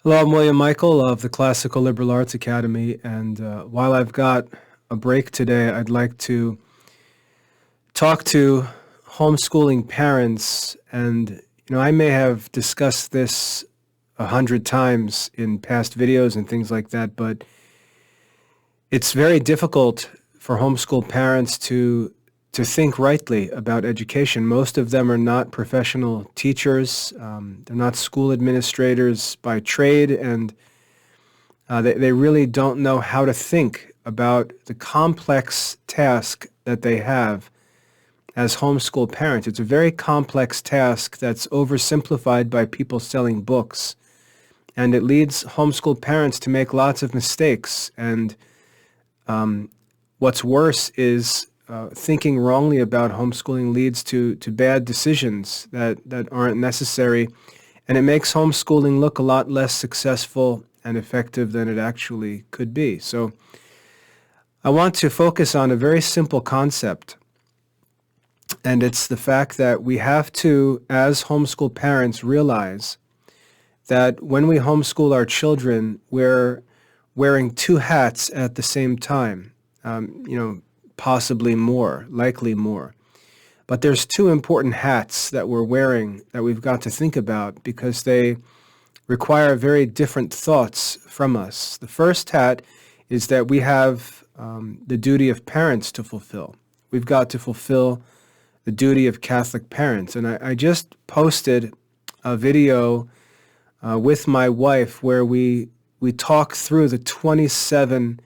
Hello, I'm William Michael of the Classical Liberal Arts Academy, and while I've got a break today, I'd like to talk to homeschooling parents. And I may have discussed this 100 times in past videos and things like that, but it's very difficult for homeschool parents to think rightly about education. Most of them are not professional teachers. They're not school administrators by trade, and they really don't know how to think about the complex task that they have as homeschool parents. It's a very complex task that's oversimplified by people selling books, and it leads homeschool parents to make lots of mistakes. And what's worse is thinking wrongly about homeschooling leads to bad decisions that aren't necessary, and it makes homeschooling look a lot less successful and effective than it actually could be. So I want to focus on a very simple concept, and it's the fact that we have to, as homeschool parents, realize that when we homeschool our children, we're wearing two hats at the same time. Possibly more, likely more. But there's two important hats that we're wearing that we've got to think about because they require very different thoughts from us. The first hat is that we have the duty of parents to fulfill. We've got to fulfill the duty of Catholic parents. And I just posted a video with my wife where we talk through the 27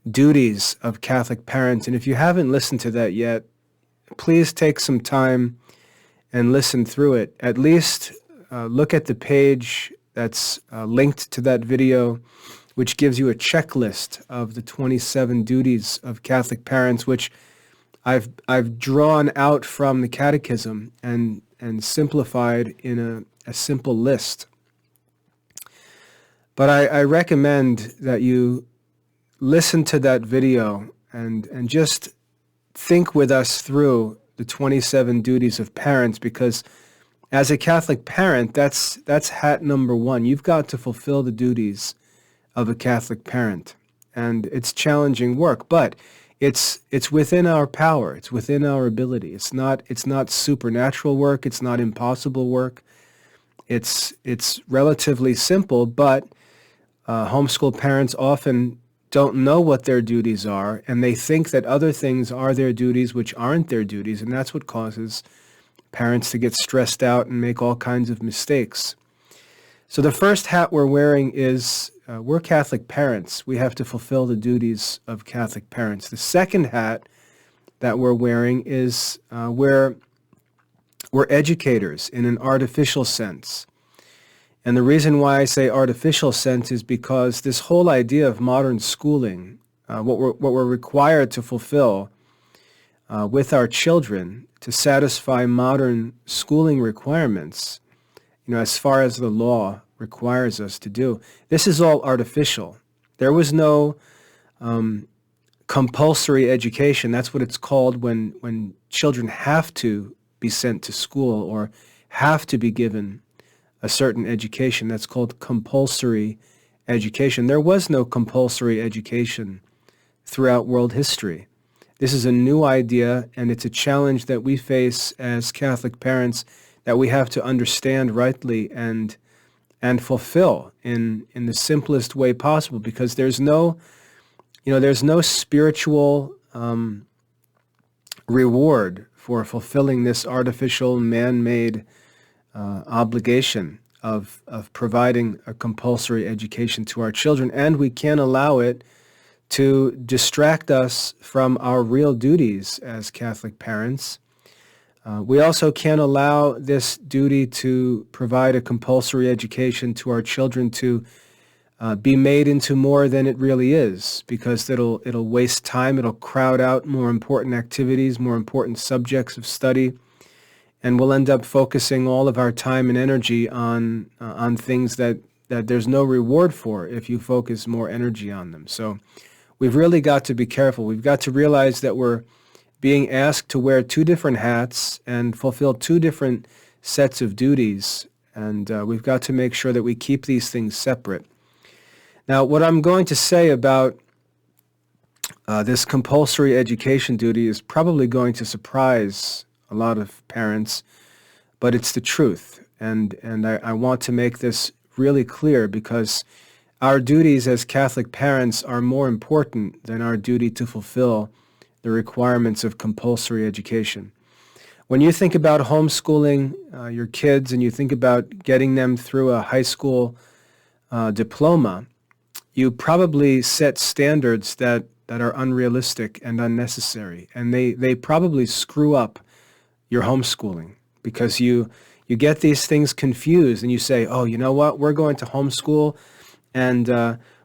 duties of Catholic parents. And if you haven't listened to that yet, please take some time and listen through it. At least look at the page that's linked to that video, which gives you a checklist of the 27 duties of Catholic parents, which I've drawn out from the Catechism and simplified in a simple list. But I recommend that you listen to that video and just think with us through the 27 duties of parents, because as a Catholic parent, that's hat number one. You've got to fulfill the duties of a Catholic parent. And it's challenging work, but it's within our power. It's within our ability. It's not supernatural work. It's not impossible work. It's relatively simple, but homeschool parents often don't know what their duties are, and they think that other things are their duties which aren't their duties, and that's what causes parents to get stressed out and make all kinds of mistakes. So the first hat we're wearing is we're Catholic parents. We have to fulfill the duties of Catholic parents. The second hat that we're wearing is we're educators in an artificial sense. And the reason why I say artificial sense is because this whole idea of modern schooling, what we're required to fulfill with our children to satisfy modern schooling requirements, as far as the law requires us to do, this is all artificial. There was no compulsory education. That's what it's called when children have to be sent to school or have to be given a certain education. That's called compulsory education. There was no compulsory education throughout world history. This is a new idea, and it's a challenge that we face as Catholic parents that we have to understand rightly and fulfill in the simplest way possible, because there's no spiritual reward for fulfilling this artificial, man-made obligation of providing a compulsory education to our children, and we can't allow it to distract us from our real duties as Catholic parents. We also can't allow this duty to provide a compulsory education to our children to be made into more than it really is, because it'll waste time, it'll crowd out more important activities, more important subjects of study, and we'll end up focusing all of our time and energy on things that there's no reward for if you focus more energy on them. So we've really got to be careful. We've got to realize that we're being asked to wear two different hats and fulfill two different sets of duties, And we've got to make sure that we keep these things separate. Now, what I'm going to say about this compulsory education duty is probably going to surprise a lot of parents, but it's the truth. And I want to make this really clear because our duties as Catholic parents are more important than our duty to fulfill the requirements of compulsory education. When you think about homeschooling your kids and you think about getting them through a high school diploma, you probably set standards that are unrealistic and unnecessary. And they probably screw up your homeschooling because you get these things confused and you say, oh, you know what, we're going to homeschool and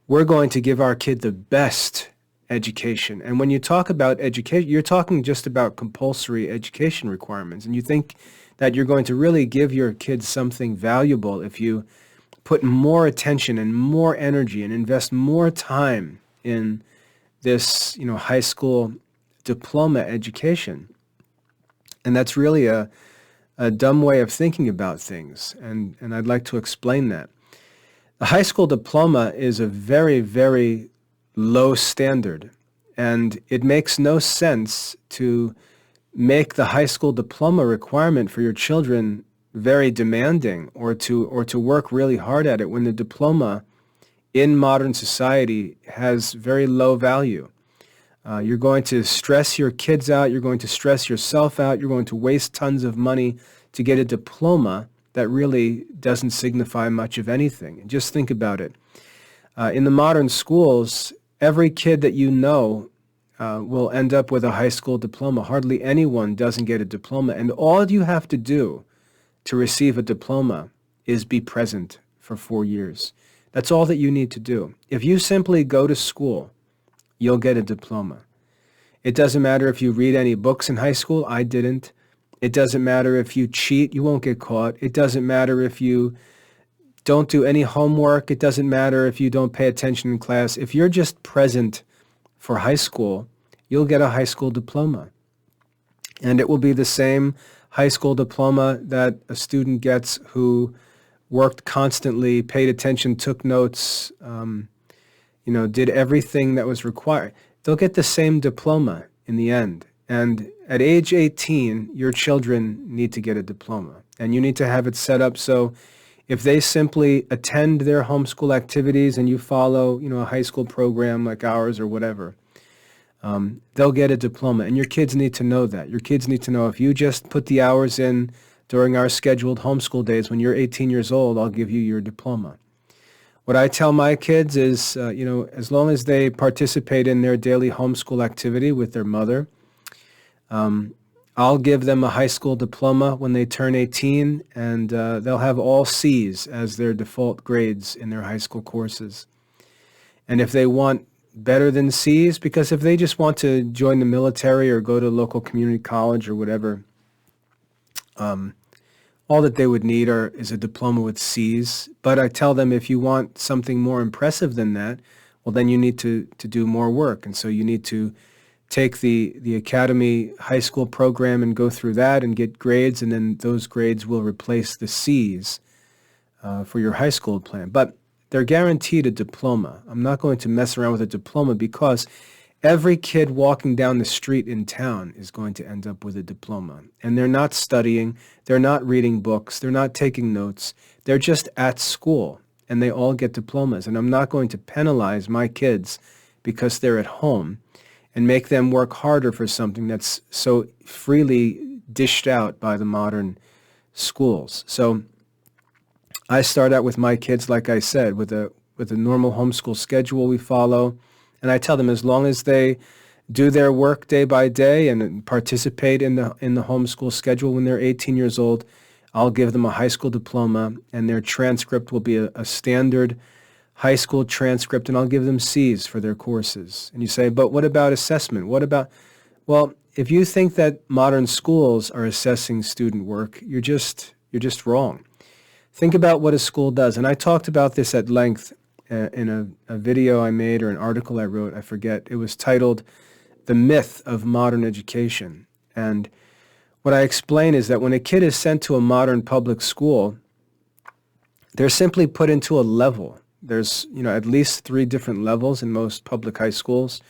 we're going to give our kid the best education. And when you talk about education, you're talking just about compulsory education requirements. And you think that you're going to really give your kids something valuable if you put more attention and more energy and invest more time in this, high school diploma education. And that's really a dumb way of thinking about things. And I'd like to explain that. The high school diploma is a very, very low standard, and it makes no sense to make the high school diploma requirement for your children very demanding or to work really hard at it when the diploma in modern society has very low value. You're going to stress your kids out, you're going to stress yourself out, you're going to waste tons of money to get a diploma that really doesn't signify much of anything. And just think about it. In the modern schools, every kid that you know will end up with a high school diploma. Hardly anyone doesn't get a diploma. And all you have to do to receive a diploma is be present for 4 years. That's all that you need to do. If you simply go to school, you'll get a diploma. It doesn't matter if you read any books in high school. I didn't. It doesn't matter if you cheat. You won't get caught. It doesn't matter if you don't do any homework. It doesn't matter if you don't pay attention in class. If you're just present for high school, you'll get a high school diploma. And it will be the same high school diploma that a student gets who worked constantly, paid attention, took notes, did everything that was required. They'll get the same diploma in the end. And at age 18, your children need to get a diploma. And you need to have it set up so if they simply attend their homeschool activities and you follow, a high school program like ours or whatever, they'll get a diploma. And your kids need to know that. Your kids need to know if you just put the hours in during our scheduled homeschool days, when you're 18 years old, I'll give you your diploma. What I tell my kids is, as long as they participate in their daily homeschool activity with their mother, I'll give them a high school diploma when they turn 18, and they'll have all C's as their default grades in their high school courses. And if they want better than C's, because if they just want to join the military or go to local community college or whatever, all that they would need is a diploma with C's. But I tell them if you want something more impressive than that, well, then you need to do more work. And so you need to take the academy high school program and go through that and get grades, and then those grades will replace the C's for your high school plan. But they're guaranteed a diploma. I'm not going to mess around with a diploma because every kid walking down the street in town is going to end up with a diploma. And they're not studying, they're not reading books, they're not taking notes, they're just at school, and they all get diplomas. And I'm not going to penalize my kids because they're at home and make them work harder for something that's so freely dished out by the modern schools. So I start out with my kids, like I said, with a normal homeschool schedule we follow. And I tell them as long as they do their work day by day and participate in the homeschool schedule when they're 18 years old, I'll give them a high school diploma, and their transcript will be a standard high school transcript, and I'll give them C's for their courses. And you say, but what about assessment? Well, if you think that modern schools are assessing student work, you're just wrong. Think about what a school does. And I talked about this at length in a video I made or an article I wrote, I forget. It was titled The Myth of Modern Education. And what I explain is that when a kid is sent to a modern public school, They're simply put into a level. There's, at least 3 different levels in most public high schools.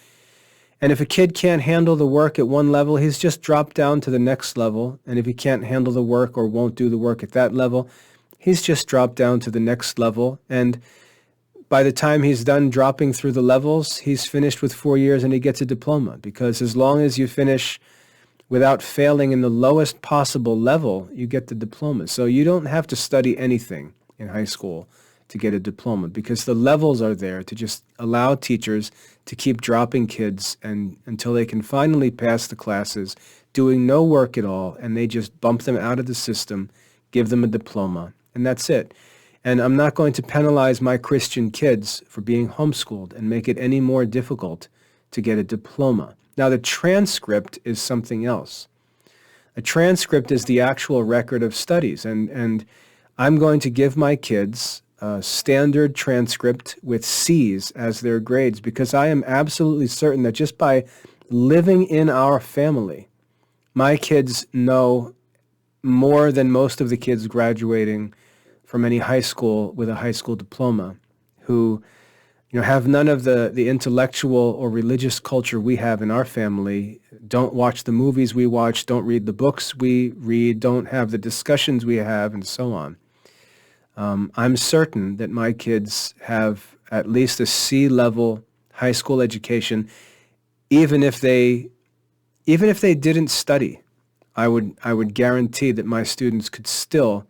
And if a kid can't handle the work at one level, he's just dropped down to the next level. And if he can't handle the work or won't do the work at that level, he's just dropped down to the next level. And by the time he's done dropping through the levels, he's finished with 4 years and he gets a diploma. Because as long as you finish without failing in the lowest possible level, you get the diploma. So you don't have to study anything in high school to get a diploma, because the levels are there to just allow teachers to keep dropping kids and until they can finally pass the classes, doing no work at all, and they just bump them out of the system, give them a diploma, and that's it. And I'm not going to penalize my Christian kids for being homeschooled and make it any more difficult to get a diploma. Now, the transcript is something else. A transcript is the actual record of studies, and I'm going to give my kids a standard transcript with C's as their grades, because I am absolutely certain that just by living in our family, my kids know more than most of the kids graduating from any high school with a high school diploma, who have none of the intellectual or religious culture we have in our family, don't watch the movies we watch, don't read the books we read, don't have the discussions we have, and so on. I'm certain that my kids have at least a C-level high school education, even if they didn't study. I would guarantee that my students could still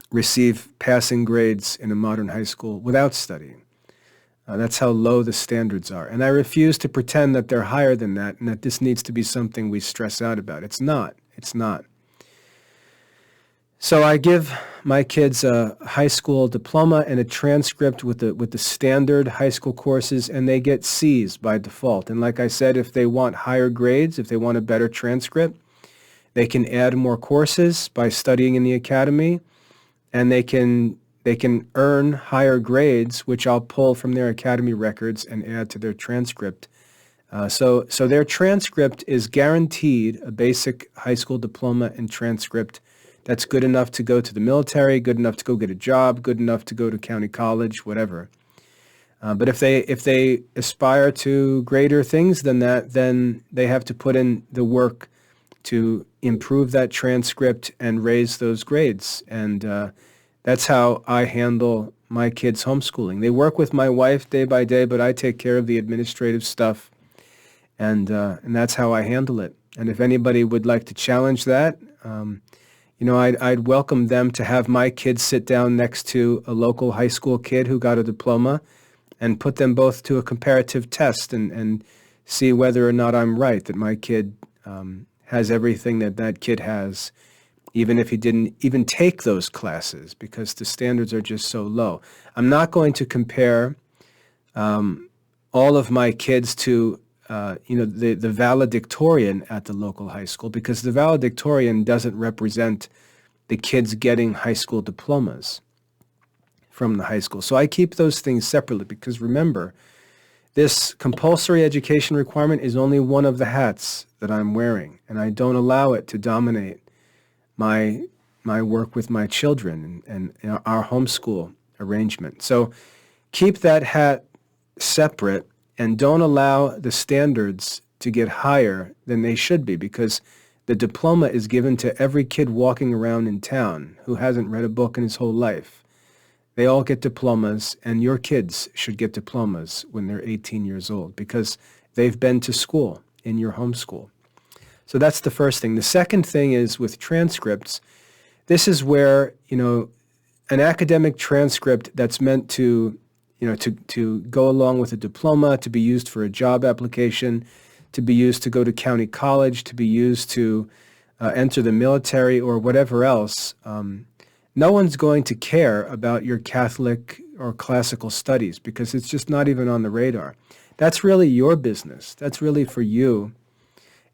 receive passing grades in a modern high school without studying. That's how low the standards are. And I refuse to pretend that they're higher than that and that this needs to be something we stress out about. It's not. It's not. So I give my kids a high school diploma and a transcript with the standard high school courses, and they get C's by default. And like I said, if they want higher grades, if they want a better transcript, they can add more courses by studying in the academy, and they can earn higher grades, which I'll pull from their academy records and add to their transcript. So their transcript is guaranteed a basic high school diploma and transcript that's good enough to go to the military, good enough to go get a job, good enough to go to county college, whatever. But if they aspire to greater things than that, then they have to put in the work to improve that transcript and raise those grades. And that's how I handle my kids' homeschooling. They work with my wife day by day, but I take care of the administrative stuff, and that's how I handle it. And if anybody would like to challenge that, I'd welcome them to have my kids sit down next to a local high school kid who got a diploma and put them both to a comparative test and see whether or not I'm right, that my kid has everything that kid has, even if he didn't even take those classes, because the standards are just so low. I'm not going to compare all of my kids to the valedictorian at the local high school, because the valedictorian doesn't represent the kids getting high school diplomas from the high school. So I keep those things separately, because remember, this compulsory education requirement is only one of the hats that I'm wearing, and I don't allow it to dominate my work with my children and our homeschool arrangement. So keep that hat separate, and don't allow the standards to get higher than they should be, because the diploma is given to every kid walking around in town who hasn't read a book in his whole life. They all get diplomas, and your kids should get diplomas when they're 18 years old, because they've been to school in your homeschool. So that's the first thing. The second thing is with transcripts. This is where, an academic transcript that's meant to go along with a diploma, to be used for a job application, to be used to go to county college, to be used to enter the military or whatever else. No one's going to care about your Catholic or classical studies, because it's just not even on the radar. That's really your business. That's really for you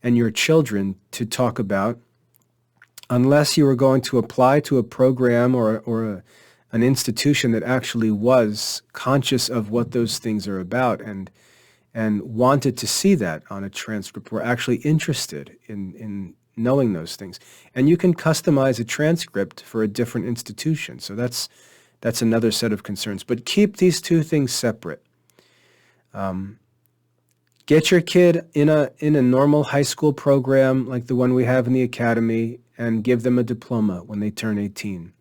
and your children to talk about, unless you are going to apply to a program or an institution that actually was conscious of what those things are about and wanted to see that on a transcript, were actually interested in knowing those things. And you can customize a transcript for a different institution. So that's another set of concerns. But keep these two things separate. Get your kid in a normal high school program like the one we have in the academy and give them a diploma when they turn 18.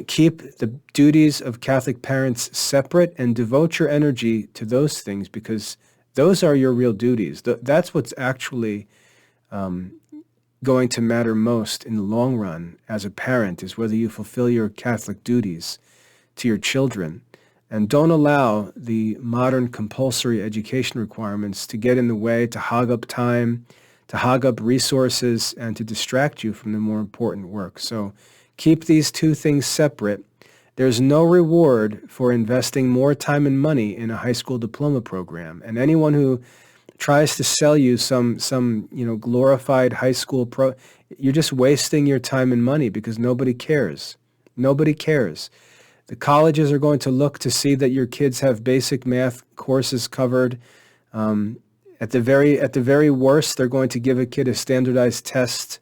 Keep the duties of Catholic parents separate and devote your energy to those things because those are your real duties. That's what's actually going to matter most in the long run as a parent, is whether you fulfill your Catholic duties to your children. And don't allow the modern compulsory education requirements to get in the way, to hog up time, to hog up resources, and to distract you from the more important work. So keep these two things separate. There's no reward for investing more time and money in a high school diploma program. And anyone who tries to sell you some glorified high school you're just wasting your time and money because nobody cares. Nobody cares. The colleges are going to look to see that your kids have basic math courses covered. At the very worst, they're going to give a kid a standardized test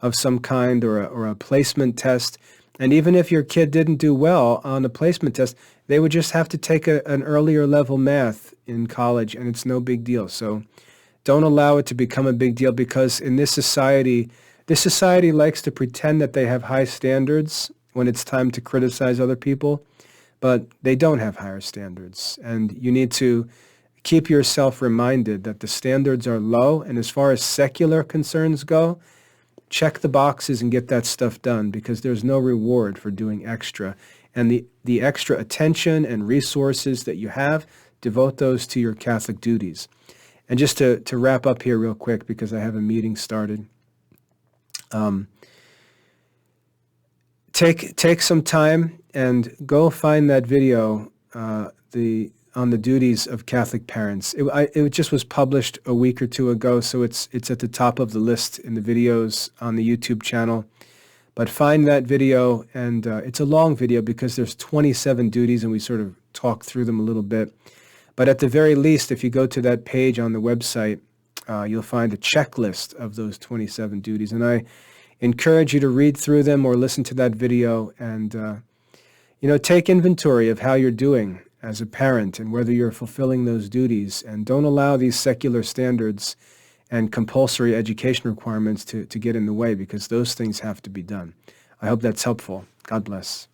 of some kind or a placement test. And even if your kid didn't do well on the placement test, they would just have to take an earlier level math in college, and it's no big deal. So don't allow it to become a big deal, because in this society likes to pretend that they have high standards when it's time to criticize other people, but they don't have higher standards. And you need to keep yourself reminded that the standards are low, and as far as secular concerns go, check the boxes and get that stuff done, because there's no reward for doing extra. And the extra attention and resources that you have, devote those to your Catholic duties. And just to wrap up here real quick, because I have a meeting started, take some time and go find that video on the duties of Catholic parents. It just was published a week or two ago, so it's at the top of the list in the videos on the YouTube channel. But find that video, and it's a long video because there's 27 duties, and we sort of talk through them a little bit. But at the very least, if you go to that page on the website, you'll find a checklist of those 27 duties. And I encourage you to read through them or listen to that video and take inventory of how you're doing as a parent and whether you're fulfilling those duties. And don't allow these secular standards and compulsory education requirements to get in the way, because those things have to be done. I hope that's helpful. God bless.